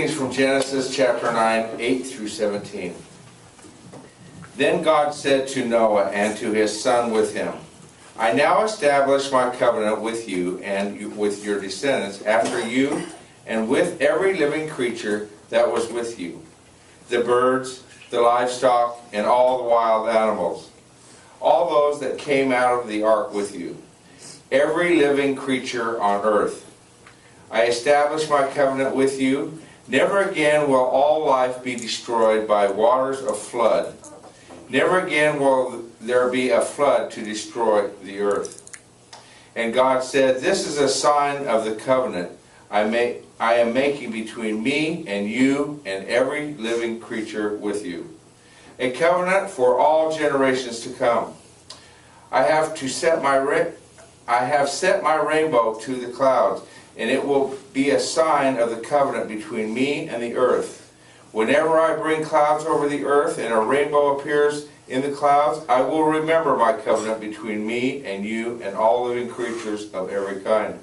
readings from Genesis chapter 9, 8 through 17. Then God said to Noah and to his son with him, I now establish my covenant with you and with your descendants after you, and with every living creature that was with you, the birds, the livestock, and all the wild animals, all those that came out of the ark with you, every living creature on earth. I establish my covenant with you. Never again will all life be destroyed by waters of flood. Never again will there be a flood to destroy the earth. And God said, this is a sign of the covenant I am making between me and you and every living creature with you. A covenant for all generations to come. I have set my rainbow to the clouds, and it will be a sign of the covenant between me and the earth. Whenever I bring clouds over the earth and a rainbow appears in the clouds, I will remember my covenant between me and you and all living creatures of every kind.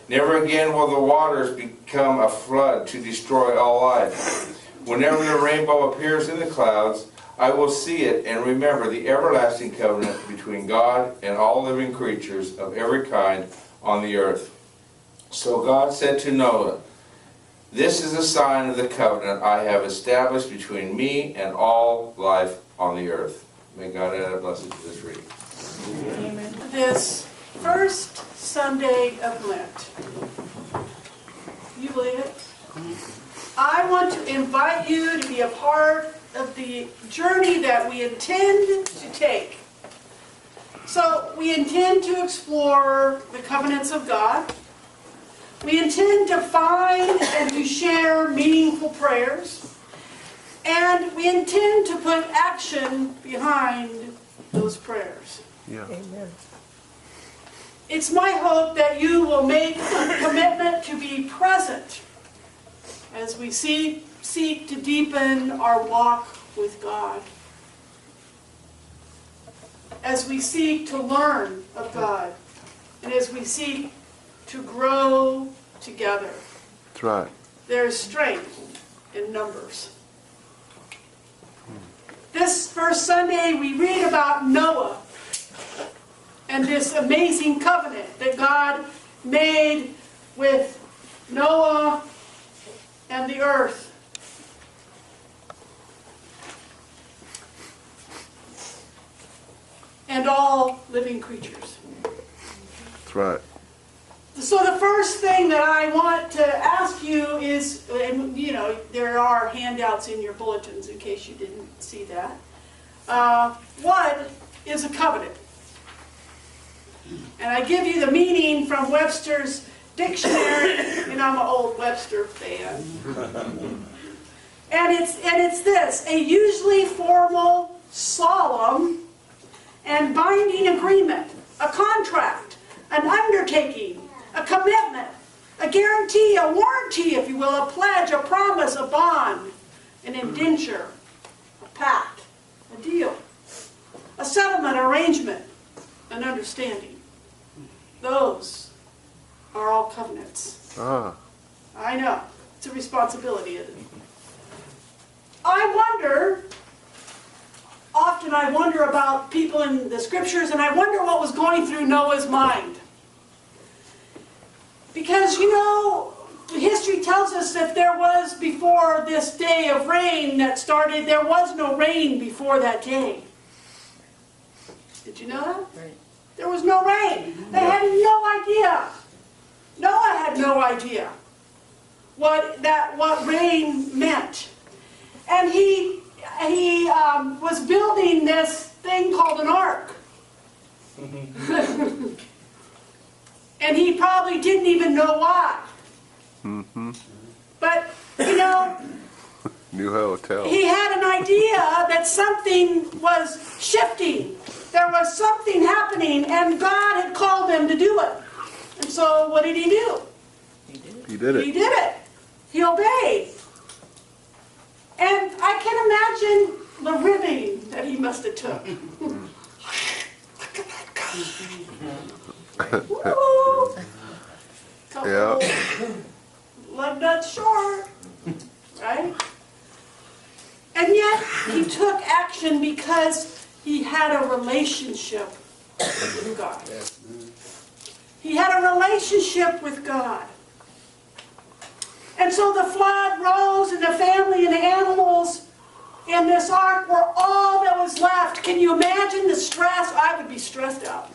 Never again will the waters become a flood to destroy all life. Whenever the rainbow appears in the clouds, I will see it and remember the everlasting covenant between God and all living creatures of every kind on the earth. So God said to Noah, this is a sign of the covenant I have established between me and all life on the earth. May God add a blessing to this reading. Amen. This first Sunday of Lent. You believe it? I want to invite you to be a part of the journey that we intend to take. So we intend to explore the covenants of God. We intend to find and to share meaningful prayers. And we intend to put action behind those prayers. Yeah. Amen. It's my hope that you will make a commitment to be present as we seek to deepen our walk with God. As we seek to learn of God. And as we seek to grow together. That's right. There's strength in numbers. This first Sunday we read about Noah and this amazing covenant that God made with Noah and the earth. And all living creatures. That's right. So the first thing that I want to ask you is, and you know, there are handouts in your bulletins in case you didn't see that. What is a covenant? And I give you the meaning from Webster's dictionary, and I'm an old Webster fan. And it's this: a usually formal, solemn, and binding agreement, a contract, an undertaking, a commitment, a guarantee, a warranty, if you will, a pledge, a promise, a bond, an indenture, a pact, a deal, a settlement, arrangement, an understanding. Those are all covenants. Ah. I know. It's a responsibility, isn't it? Often I wonder about people in the scriptures, and I wonder what was going through Noah's mind. Because, you know, history tells us that there was, before this day of rain that started, there was no rain before that day. Did you know that? Right. There was no rain. They had no idea. Noah had no idea what rain meant. And he was building this thing called an ark. And he probably didn't even know why. Mm-hmm. But, you know, Knew how to tell. he had an idea that something was shifting. There was something happening, and God had called him to do it. And so what did he do? He did it. He did it. He obeyed. And I can imagine the ribbing that he must have took. Look at that guy. Woo! Couple Yeah. lug nuts short. right? And yet, he took action because he had a relationship with God. He had a relationship with God. And so the flood rose, and the family and the animals in this ark were all that was left. Can you imagine the stress? I would be stressed out.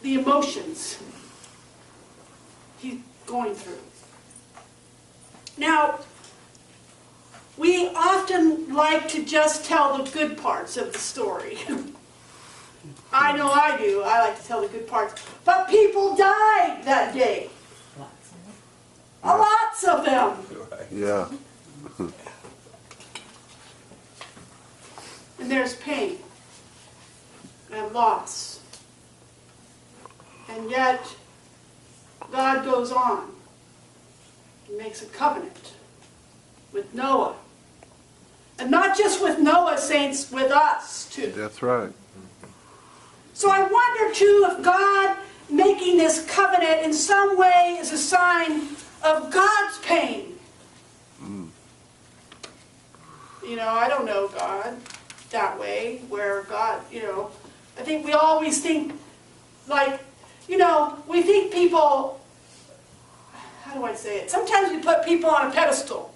The emotions he's going through. Now, we often like to just tell the good parts of the story. I know I do. I like to tell the good parts. But people died that day. Lots of them. Yeah. And there's pain and loss. And yet, God goes on and makes a covenant with Noah. And not just with Noah, saints, with us too. That's right. So I wonder too if God making this covenant in some way is a sign of God's pain. You know, I don't know God that way, where God, you know, I think we always think like, you know, we think people, how do I say it? Sometimes we put people on a pedestal,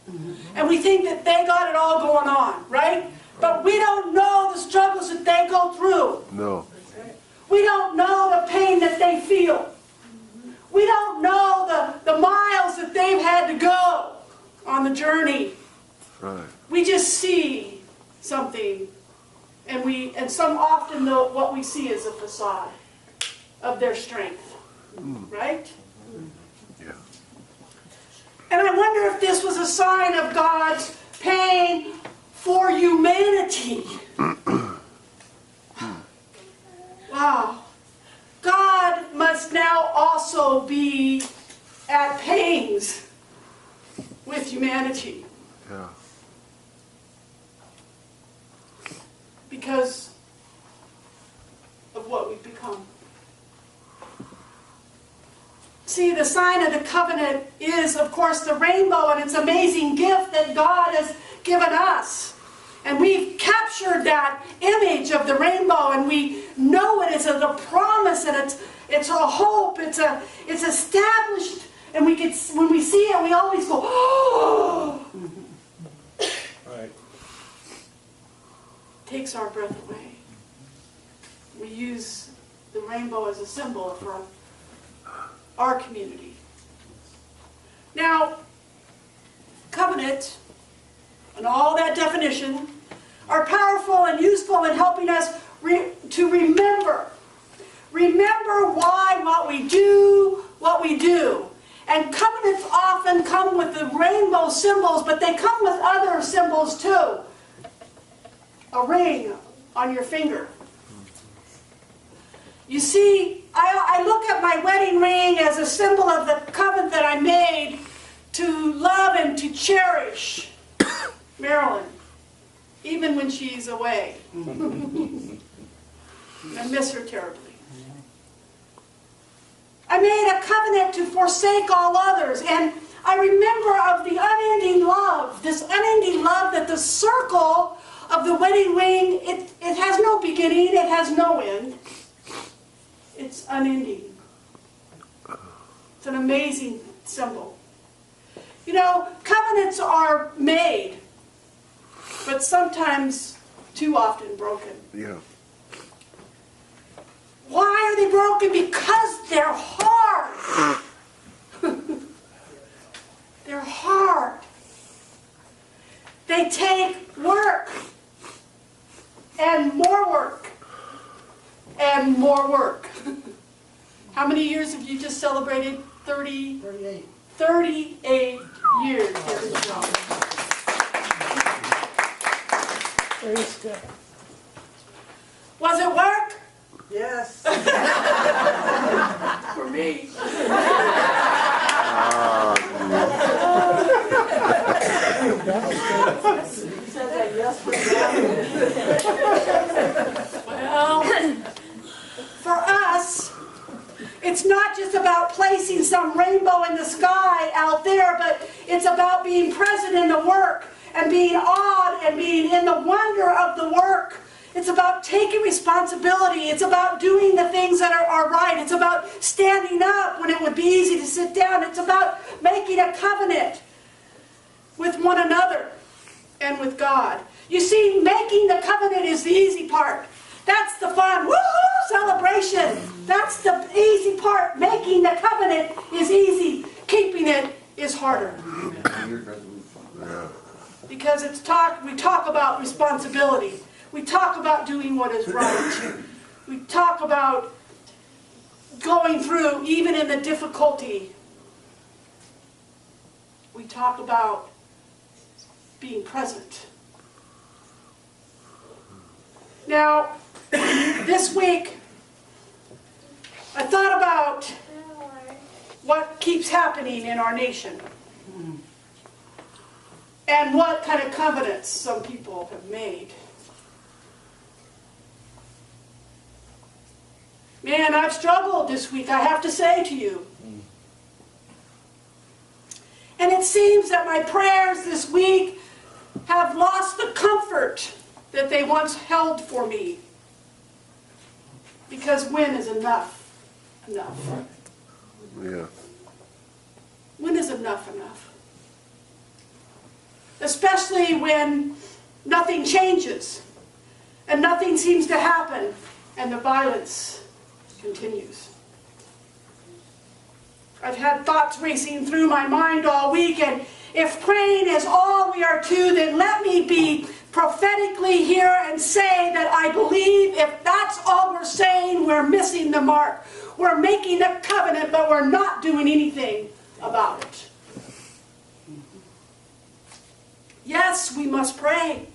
and we think that they got it all going on, right? But we don't know the struggles that they go through. No. We don't know the pain that they feel. We don't know the miles that they've had to go on the journey. Right. We just see something, and some often what we see is a facade of their strength, right? Yeah. And I wonder if this was a sign of God's pain for humanity. Wow. God must now also be at pains with humanity Yeah. because of what we've become. See, the sign of the covenant is, of course, the rainbow and its amazing gift that God has given us. And we've captured that image of the rainbow, and we know it is a promise, and it's a hope, it's established, and when we see it, we always go, oh! Right. Takes our breath away. We use the rainbow as a symbol for our community. Now, covenant and all that definition are powerful and useful in helping us to remember. Remember why what we do. And covenants often come with the rainbow symbols, but they come with other symbols too. A ring on your finger. You see, I look at my wedding ring as a symbol of the covenant that I made to love and to cherish Marilyn, even when she's away. I miss her terribly. I made a covenant to forsake all others, and I remember of the unending love, this unending love that the circle of the wedding ring, it has no beginning, it has no end. It's unending. It's an amazing symbol. You know, covenants are made, but sometimes too often broken. Yeah. Why are they broken? Because they're hard. They're hard. They take work and more work and more work. How many years have you just celebrated? 38. 38 years. Praise God. Was it work? Yes. For me. Well, for us, It's not just about placing some rainbow in the sky out there, but it's about being present in the work and being awed and being in the wonder of the work. It's about taking responsibility. It's about doing the things that are right. It's about standing up when it would be easy to sit down. It's about making a covenant with one another and with God. You see, making the covenant is the easy part. That's the fun, woohoo, celebration. That's the easy part. Making the covenant is easy. Keeping it is harder. Because we talk about responsibility. We talk about doing what is right. We talk about going through, even in the difficulty. We talk about being present. Now, this week, I thought about what keeps happening in our nation. And what kind of covenants some people have made. Man, I've struggled this week, I have to say to you. And it seems that my prayers this week have lost the comfort that they once held for me. Because when is enough enough? Yeah. When is enough enough? Especially when nothing changes and nothing seems to happen and the violence continues. I've had thoughts racing through my mind all week, and if praying is all we are to, then let me be prophetically here and say that I believe if that's all we're saying, we're missing the mark. We're making a covenant, but we're not doing anything about it. Yes, we must pray.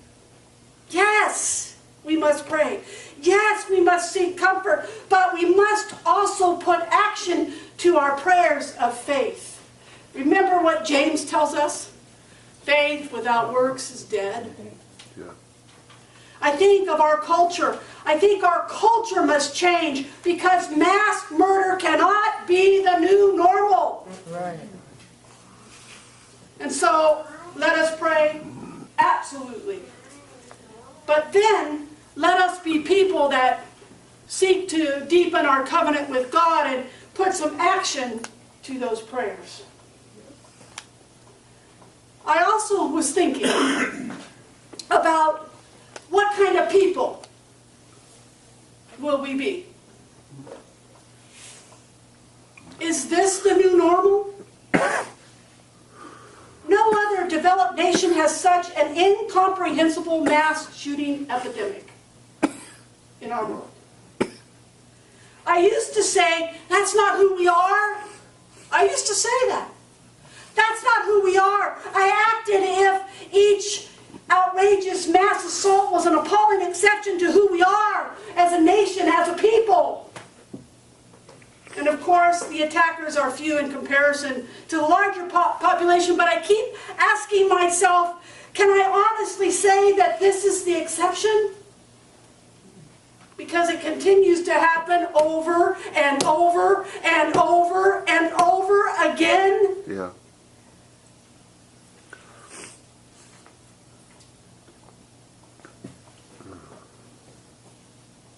Yes, we must pray. Yes, we must seek comfort, but we must also put action to our prayers of faith. Remember what James tells us? Faith without works is dead. Yeah. I think of our culture. I think our culture must change because mass murder cannot be the new normal. Right. And so, let us pray. Absolutely. But then, let us be people that seek to deepen our covenant with God and put some action to those prayers. I also was thinking about what kind of people will we be? Is this the new normal? No other developed nation has such an incomprehensible mass shooting epidemic in our world. I used to say, that's not who we are. I used to say that. That's not who we are. I acted if each outrageous mass assault was an appalling exception to who we are as a nation, as a people. And of course, the attackers are few in comparison to the larger population, but I keep asking myself, can I honestly say that this is the exception? Because it continues to happen over and over and over and over again. Yeah.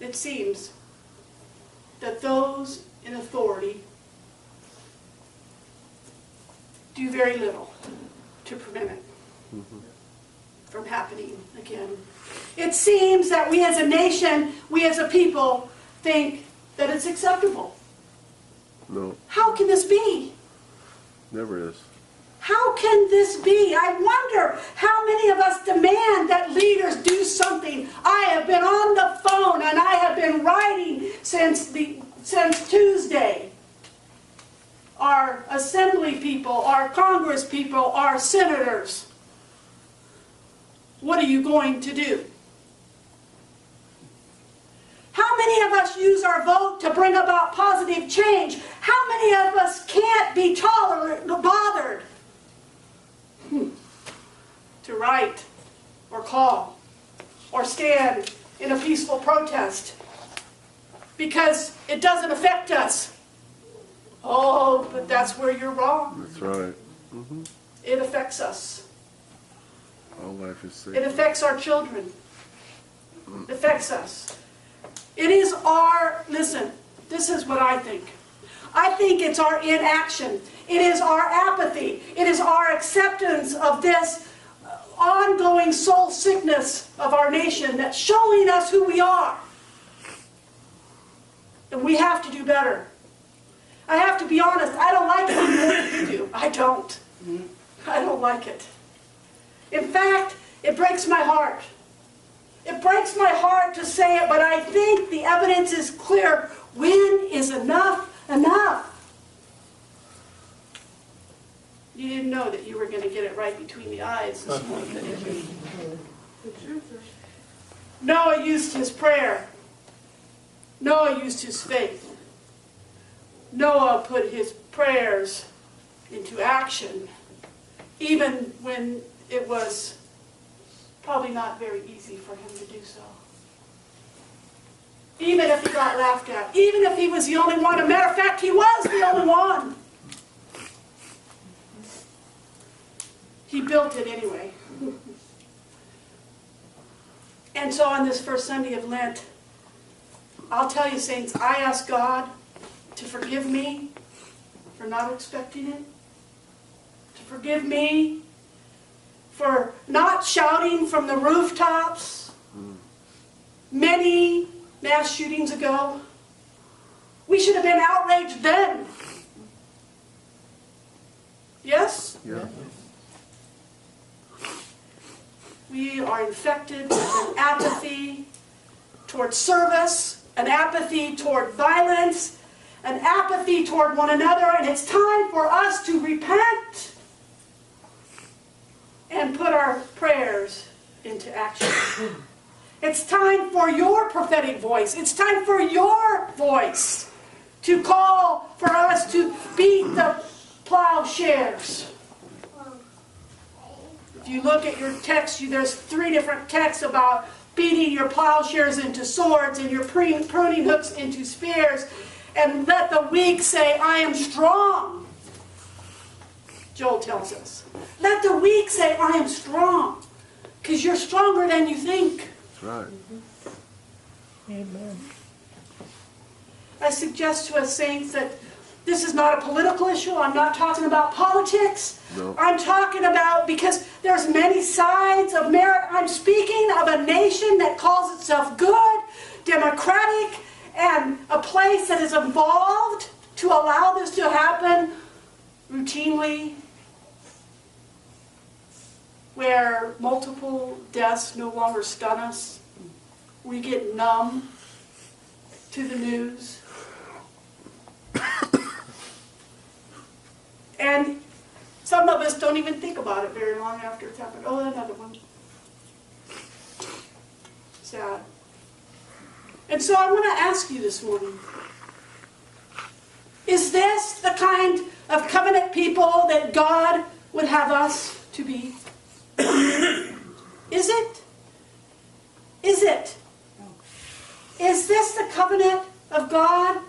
It seems that those in authority do very little to prevent it from happening again. It seems that we as a nation, we as a people, think that it's acceptable. No, How can this be? never is. How can this be? I wonder how many of us demand that leaders do something. I have been on the phone and I have been writing since Tuesday. Our assembly people, our Congress people, our senators. What are you going to do? How many of us use our vote to bring about positive change? How many of us can't be bothered to write or call or stand in a peaceful protest because it doesn't affect us? Oh, but that's where you're wrong. That's right. It affects us. All life is It sacred. affects our children. It affects us. It is our, listen, this is what I think. I think it's our inaction. It is our apathy. It is our acceptance of this ongoing soul sickness of our nation that's showing us who we are. And we have to do better. I have to be honest, I don't like it any more than you do. I don't. I don't like it. In fact, it breaks my heart. It breaks my heart to say it, but I think the evidence is clear. When is enough enough? You didn't know that you were going to get it right between the eyes this morning, did you? Noah used his prayer. Noah used his faith. Noah put his prayers into action, even when it was probably not very easy for him to do so. Even if he got laughed at, even if he was the only one. As a matter of fact, he was the only one. He built it anyway. And so on this first Sunday of Lent, I'll tell you, saints, I ask God to forgive me for not expecting it, to forgive me for not shouting from the rooftops many mass shootings ago. We should have been outraged then. Yes? Yeah. We are infected with an apathy toward service, an apathy toward violence, an apathy toward one another, and it's time for us to repent and put our prayers into action. It's time for your prophetic voice. It's time for your voice to call for us to beat the plowshares. If you look at your text, there's 3 different texts about beating your plowshares into swords and your pruning hooks into spears. And let the weak say, I am strong. Joel tells us. Let the weak say, I am strong. Because you're stronger than you think. That's right. Amen. I suggest to us, saints, that this is not a political issue. I'm not talking about politics. No. I'm talking about, because there's many sides of merit. I'm speaking of a nation that calls itself good, democratic, and a place that is involved to allow this to happen routinely, where multiple deaths no longer stun us. We get numb to the news. And some of us don't even think about it very long after it's happened. Oh, another one. Sad. And so I want to ask you this morning, is this the kind of covenant people that God would have us to be? Is it? Is it? Is this the covenant of God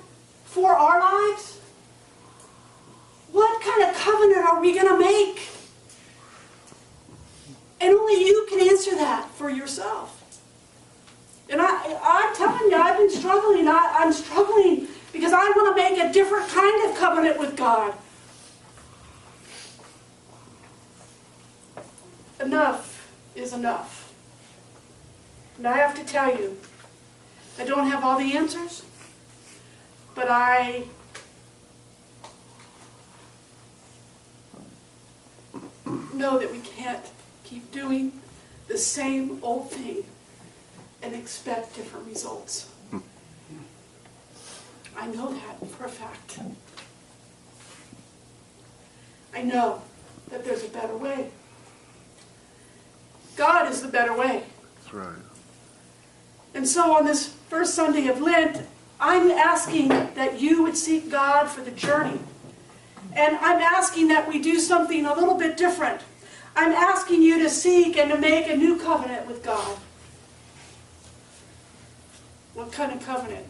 for our lives? What kind of covenant are we going to make? And only you can answer that for yourself. And I'm telling you, I've been struggling. I'm struggling because I want to make a different kind of covenant with God. Enough is enough. And I have to tell you, I don't have all the answers, but I know that we can't keep doing the same old thing and expect different results. I know that for a fact. I know that there's a better way. God is the better way. That's right. And so on this first Sunday of Lent, I'm asking that you would seek God for the journey. And I'm asking that we do something a little bit different. I'm asking you to seek and to make a new covenant with God. What kind of covenant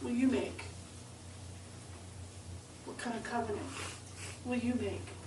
will you make? kind of covenant will you make?